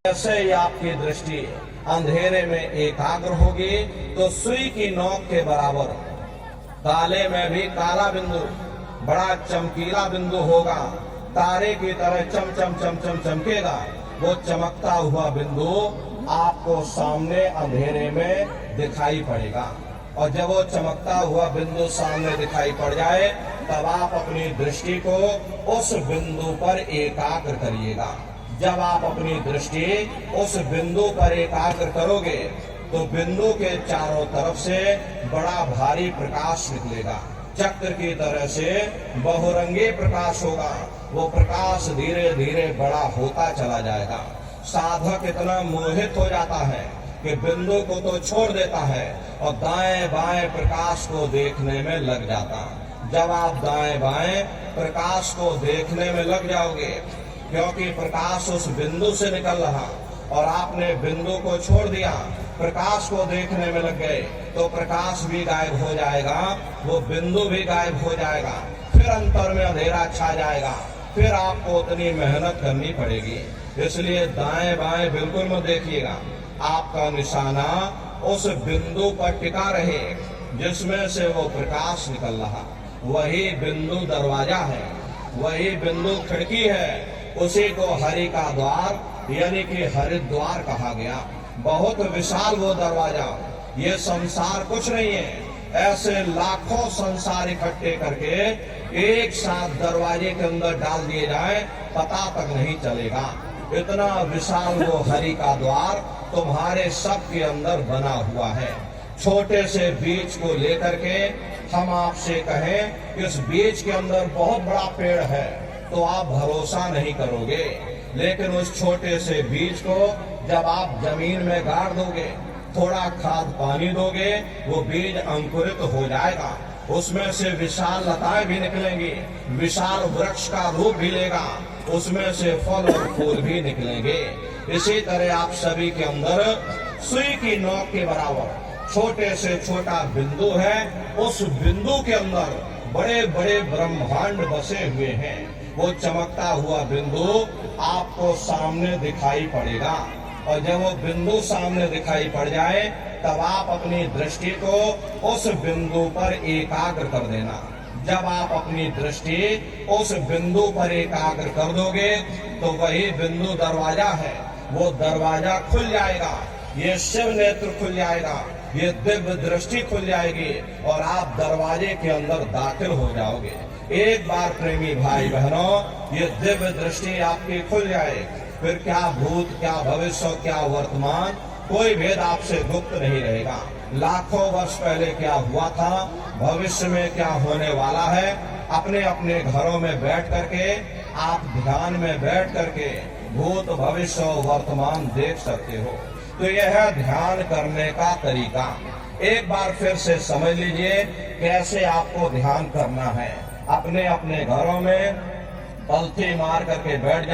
जैसे ही आपकी दृष्टि अंधेरे में एकाग्र होगी तो सुई की नोक के बराबर काले में भी काला बिंदु बड़ा चमकीला बिंदु होगा, तारे की तरह चम चम चम चम चमकेगा। वो चमकता हुआ बिंदु आपको सामने अंधेरे में दिखाई पड़ेगा, और जब वो चमकता हुआ बिंदु सामने दिखाई पड़ जाए तब आप अपनी दृष्टि को उस बिंदु पर एकाग्र करिएगा। जब आप अपनी दृष्टि उस बिंदु पर एकाग्र करोगे तो बिंदु के चारों तरफ से बड़ा भारी प्रकाश निकलेगा, चक्र की तरह से बहुरंगी प्रकाश होगा। वो प्रकाश धीरे धीरे बड़ा होता चला जाएगा। साधक इतना मोहित हो जाता है कि बिंदु को तो छोड़ देता है और दाएं बाएं प्रकाश को देखने में लग जाता। जब आप दाएं बाएं प्रकाश को देखने में लग जाओगे, क्योंकि प्रकाश उस बिंदु से निकल रहा और आपने बिंदु को छोड़ दिया, प्रकाश को देखने में लग गए, तो प्रकाश भी गायब हो जाएगा, वो बिंदु भी गायब हो जाएगा, फिर अंतर में अंधेरा छा जाएगा, फिर आपको उतनी मेहनत करनी पड़ेगी। इसलिए दाएं बाएं बिल्कुल मत देखिएगा, आपका निशाना उस बिंदु पर टिका रहे जिसमें से वो प्रकाश निकल रहा। वही बिंदु दरवाजा है, वही बिंदु खिड़की है, उसी को हरि का द्वार यानी कि हरिद्वार कहा गया। बहुत विशाल वो दरवाजा, ये संसार कुछ नहीं है। ऐसे लाखों संसार इकट्ठे करके एक साथ दरवाजे के अंदर डाल दिए जाए, पता तक नहीं चलेगा। इतना विशाल वो हरि का द्वार तुम्हारे सब के अंदर बना हुआ है। छोटे से बीज को लेकर के हम आपसे कहें कि इस बीज के अंदर बहुत बड़ा पेड़ है तो आप भरोसा नहीं करोगे, लेकिन उस छोटे से बीज को जब आप जमीन में गाड़ दोगे, थोड़ा खाद पानी दोगे, वो बीज अंकुरित हो जाएगा, उसमें से विशाल लताएं भी निकलेंगी, विशाल वृक्ष का रूप भी लेगा, उसमें से फल और फूल भी निकलेंगे। इसी तरह आप सभी के अंदर सुई की नोक के बराबर छोटे से छोटा बिंदु है, उस बिंदु के अंदर बड़े बड़े ब्रह्मांड बसे हुए हैं। वो चमकता हुआ बिंदु आपको सामने दिखाई पड़ेगा, और जब वो बिंदु सामने दिखाई पड़ जाए तब आप अपनी दृष्टि को उस बिंदु पर एकाग्र कर देना। जब आप अपनी दृष्टि उस बिंदु पर एकाग्र कर दोगे तो वही बिंदु दरवाजा है, वो दरवाजा खुल जाएगा, ये शिव नेत्र खुल जाएगा, ये दिव्य दृष्टि खुल जाएगी और आप दरवाजे के अंदर दाखिल हो जाओगे। एक बार प्रेमी भाई बहनों, ये दिव्य दृष्टि आपकी खुल जाए, फिर क्या भूत, क्या भविष्य, क्या वर्तमान, कोई भेद आपसे गुप्त नहीं रहेगा। लाखों वर्ष पहले क्या हुआ था, भविष्य में क्या होने वाला है, अपने अपने घरों में बैठ करके आप ध्यान में बैठ करके भूत भविष्य वर्तमान देख सकते हो। तो यह है ध्यान करने का तरीका। एक बार फिर से समझ लीजिए कैसे आपको ध्यान करना है। अपने अपने घरों में पलथी मार करके बैठ जाओ।